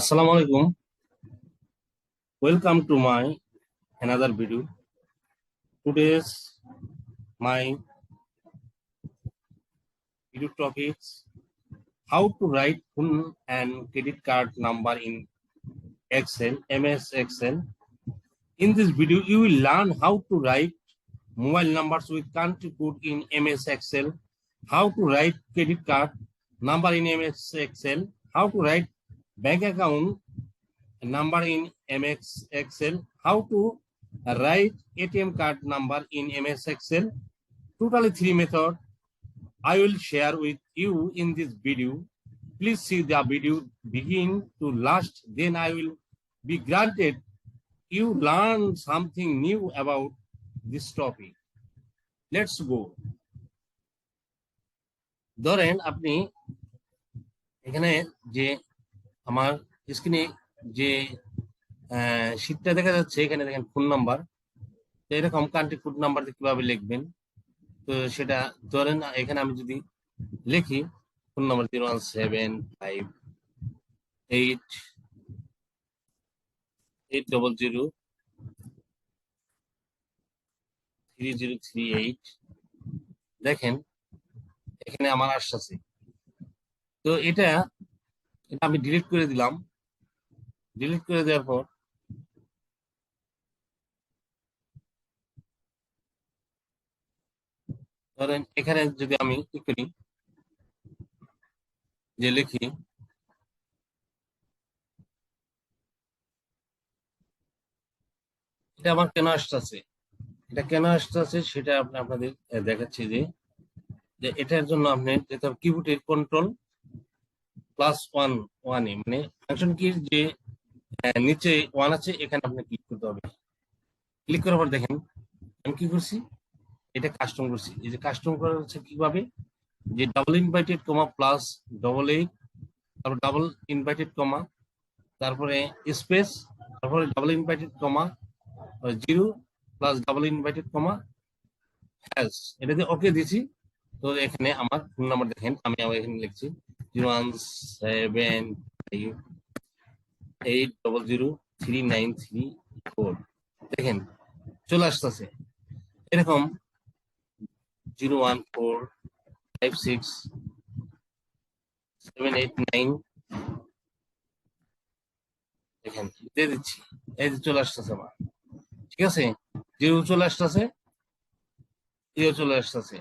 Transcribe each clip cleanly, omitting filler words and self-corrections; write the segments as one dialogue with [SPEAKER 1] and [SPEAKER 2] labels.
[SPEAKER 1] Assalamu alaikum. Welcome to my another video. Today's my video topic is how to write full and credit card number in Excel, MS Excel. In this video, you will learn how to write mobile numbers with country code in MS Excel, how to write credit card number in MS Excel, how to write bank account number in MS Excel, how to write ATM card number in MS Excel. Totally 3 methods I will share with you in this video. Please see the video begin to last, then I will be granted you learn something new about this topic. Let's go. ধরেন আপনি এখানে যে আমার স্ক্রিনে যে শীটটা দেখা যাচ্ছে, এখানে দেখেন ফোন নাম্বার, তো এরকম কান্ট্রি কোড নাম্বার কিভাবে লিখবেন। তো সেটা ধরেন এখানে আমি যদি লিখি ফোন নাম্বার 01758803038, দেখেন এখানে আমার আসছে। তো এটা আমি ডিলিট করে দিলাম। ডিলিট করে দেওয়ার পর ধরেন এখানে যদি আমি কি করি, যে লিখি এটা আমার কেন আসছে, এটা কেন আসছে সেটা আপনাদের দেখাচ্ছি। যে এটার জন্য আপনি কিবোর্ডের কন্ট্রোল +1 মানে ফাংশন কির যে নিচে 1 আছে, এখানে আপনি ক্লিক করতে হবে। ক্লিক করার পর দেখেন আমি কি করছি, এটা কাস্টম করছি। এই যে কাস্টম করা হচ্ছে কিভাবে, যে ডাবল ইনভাইটেড কমা +88, তারপর ডাবল ইনভাইটেড কমা, তারপরে স্পেস, তারপরে double inverted comma 0 plus double inverted comma hash, এটা দিয়ে ওকে দিছি। তো এখানে আমার ফোন নাম্বার দেখেন, আমি আবার এখানে লিখছি 01758003934, দেখেন চলে আসতেছে এরকম 0145678 দেখেন দিয়ে দিচ্ছি। এই যে চলে আসতেছে আমার, ঠিক আছে, জিরো চলে আসতেছে, চলে আসতেছে,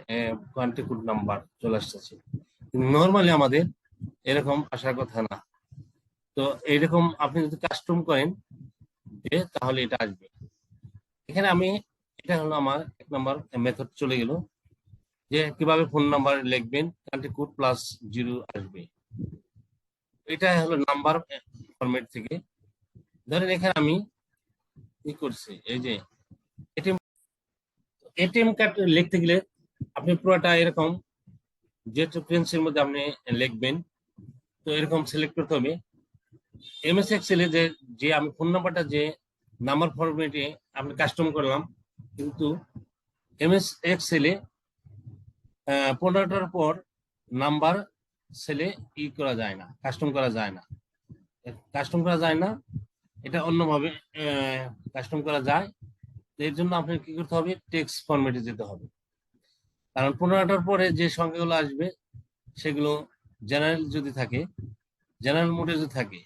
[SPEAKER 1] কান্ট্রি কোড নাম্বার চলে আসতেছে। নর্মালি আমাদের এরকম আসার কথা না। তো এরকম আপনি যদি কাস্টম করেন তাহলে এটা আসবে। এখানে আমি এটা হলো আমার 1 নম্বর মেথড চলে গেল, যে কিভাবে ফোন নাম্বার লিখবেন, কান্ট্রি কোড +0 আসবে। এটা হলো নাম্বার ফরম্যাট থেকে। ধরেন এখানে আমি কি করছি, এই যে এটিএম কার্ড লিখতে গেলে আপনি পুরোটা এরকম যে পেন্সিল মধ্যে আপনি লিখবেন, তো এরকম সিলেক্ট করতে হবে। এমএস এক্সেলে যে আমি ফোন নাম্বারটা যে নাম্বার ফরম্যাটে আপনি কাস্টম করলাম, কিন্তু এমএস এক্সেলে 15টার পর নাম্বার সেলে করা যায় না, কাস্টম করা যায় না। কাস্টম করা যায় না, এটা অন্যভাবে কাস্টম করা যায়। এর জন্য আপনার কি করতে হবে, টেক্সট ফরম্যাটে যেতে হবে। কারণ 15টার পরে যে সংখ্যাগুলো আসবে সেগুলো জেনারেল যদি থাকে, জেনারেল মোডে যদি থাকে,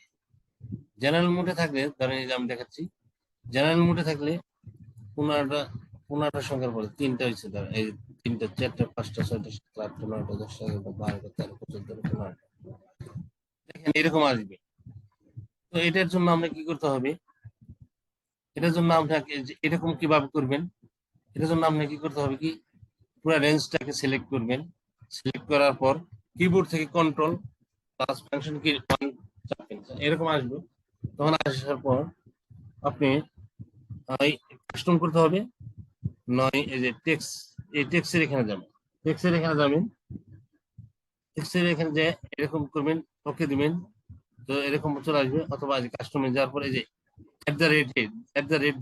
[SPEAKER 1] জেনারেল মোডে থাকলে ধরেন এই যে আমি দেখাচ্ছি, জেনারেল মোডে থাকলে 15টা সংখ্যার পরে 3টা হয়েছে, ধরেন এই 3টা 4টা 5টা 6টা 7টা 8টা 9টা 10টা 11টা 12টা 13টা 14টা 15টা, দেখেন এরকম আসবে। তো এটার জন্য আমরা কি করতে হবে, এটার জন্য আপনাকে এরকম কিভাবে করবেন, এটার জন্য আপনাকে কি করতে হবে, কি পুরো রেঞ্জটাকে সিলেক্ট করবেন। সিলেক্ট করার পর কিবোর্ড থেকে কন্ট্রোল প্লাস ফাংশন কি 1 চাপবেন, এরকম আসবে। তখন আসার পর আপনি কাস্টম করতে হবে নয়, এই যে টেক্সট, এই টেক্সটের এখানে যাবেন, টেক্সটের এখানে যাবেন, টেক্সটের এখানে যে এরকম করবেন, ওকে দিবেন, তো এরকম চলে আসবে। অথবা কাস্টমে যাওয়ার পরে যে @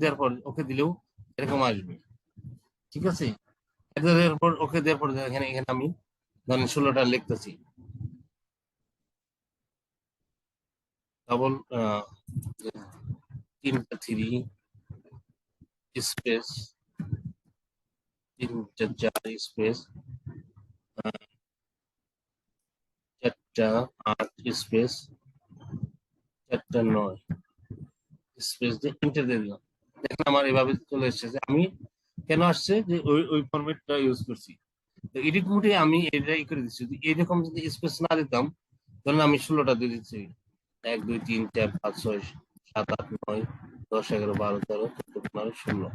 [SPEAKER 1] দেওয়ার পর ওকে দিলেও এরকম আসবে, ঠিক আছে। দেওয়ার পর ওকে দেওয়ার পর এখানে আমি ধরেন 16টা লিখতেছি, ডাবল 3টা 3 স্পেস 3টা 4 স্পেস 4টা 8 স্পেস 4টা 9 স্পেস দিয়ে এন্টার দিয়ে দিলাম। দেখেন আমার এভাবে চলে এসেছে যে আমি কেন আসছে যে ওই ফরম্যাটটা ইউজ করছি। তো এডিট মোডে আমি এটাই করে দিচ্ছি, যদি এরকম যদি স্পেস না দিতাম ধরুন আমি 16টা দিয়ে দিচ্ছি, 1 2 3 4 5 6 7 8 9 10 11 12 13 14 15 16,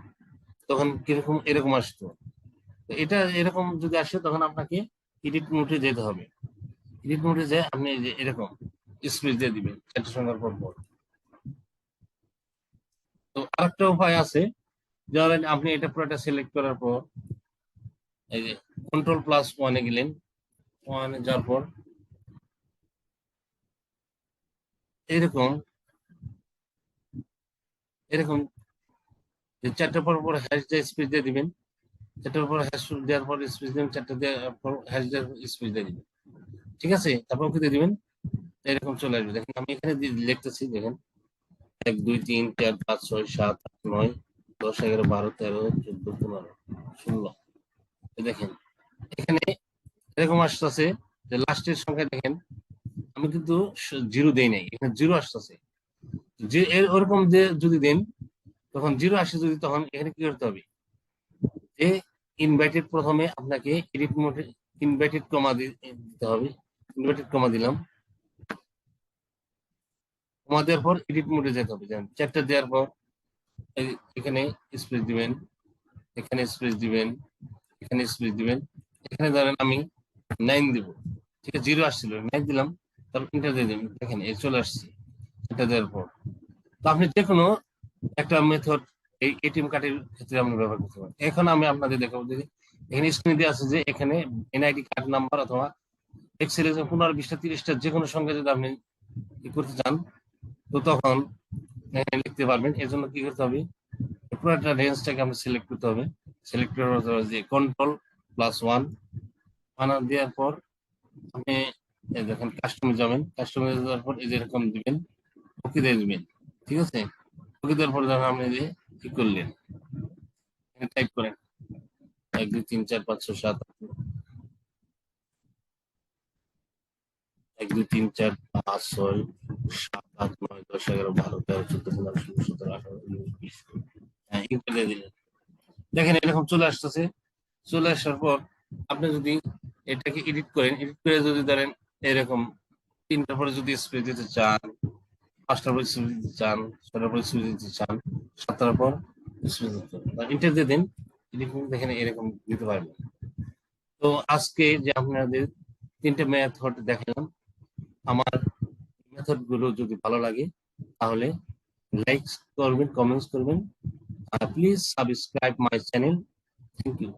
[SPEAKER 1] তখন কিরকম এরকম আসতো। তো এটা এরকম যদি আসে তখন আপনাকে এডিট মোডে যেতে হবে। এডিট মোডে যে আপনি যে এরকম স্পেস দিয়ে দিবেন চারটে সংখ্যার পর পর। তো আরেকটা উপায় আছে, ধরেন আপনি এটা পুরোটা সিলেক্ট করার পর এই যে কন্ট্রোল+1 গেলেন, 1 যাওয়ার পর এরকম এরকম চারটার পর পর হ্যাশ দিয়ে স্পেস দিয়ে দিবেন, চারটার পর হ্যাশ দেওয়ার পর স্পেস দিবেন, চারটা দেওয়ার পর হ্যাশ দেওয়ার স্পেস দিয়ে দিবেন। ঠিক আছে, তারপর ওকে দিয়ে দিবেন, এরকম চলে আসবে। দেখেন আমি এখানে লিখতেছি, দেখেন 1 2 3 4 5 6 7 8 9 10 11 12 13 14 15 16। দেখেন এখানে এরকম আসতেছে যে লাস্টের সংখ্যা দেখেন আমি কিন্তু জিরো দেই নাই, এখানে জিরো আসতেছে। যে ওরকম যে যদি দেন তখন জিরো আসে, যদি তখন এখানে কি করতে হবে, যে ইনভাইটেড প্রথমে আপনাকে এডিট মোডে ইনভাইটেড কমা দিতে হবে। ইনভাইটেড কমা দিলাম, কমা দেওয়ার পর এডিট মোডে যেতে হবে। চারটা দেওয়ার পর এখানে স্পেস দিবেন, এখানে স্পেস দিবেন, এখানে স্পেস দিবেন। এখানে ধরেন আমি 9 দিব, ঠিক আছে, জিরো আসছিল 9 দিলাম, তারপর ইন্টার দিয়ে দিবেন। দেখেন এই চলে আসছে এটা দেওয়ার পর। তো আপনি যে কোনো একটা মেথড এই এটিএম কার্ডের ক্ষেত্রে আপনি ব্যবহার করতে পারেন। এখন আমি আপনাদের দেখাবো যে এখানে স্ক্রিনে দেওয়া আছে যে এখানে এনআইডি কার্ড নাম্বার অথবা এক্সেল 15 20টা 30টা যে কোনো সংখ্যা যদি আপনি ই করতে চান তো তখন এখানে লিখতে পারবেন। এর জন্য কি করতে হবে, পুরোটা রেঞ্জটাকে আমরা সিলেক্ট করতে হবে। সিলেক্ট করার পর যে কন্ট্রোল+1 বানা দেওয়ার পর আপনি দেখেন কাস্টমে যাবেন, কাস্টমে যাওয়ার পর এই যে এরকম দিবেন, ওকে দিয়ে দিবেন। ঠিক আছে, ওকে দেওয়ার পর যখন আপনি যে কি করলেন টাইপ করেন 1 2 3 4 5 6 7 1 2 3 4 5 6 7 8 9 10 11 12 13 14 15 16 17 18 19 20। হ্যাঁ, ইন্টার দিয়ে দিলেন। দেখেন এরকম চলে আসতেছে। চলে আসার পর আপনি যদি এটাকে এডিট করেন, এডিট করে যদি ধরেন এরকম 3টার পরে যদি স্পেস দিতে চান, 5টার পরে স্পেস দিতে চান, 6টার পরে স্পেস দিতে চান, 7টার পর স্পেস দিতে চান, ইন্টার দিয়ে দেন, এরকম দেখেন এরকম দিতে পারবেন। তো আজকে যে আপনাদের 3টে মেথড দেখালাম, আমার মেথড গুলো যদি ভালো লাগে তাহলে লাইক করবেন, কমেন্টস করবেন, আর please subscribe my channel. Thank you.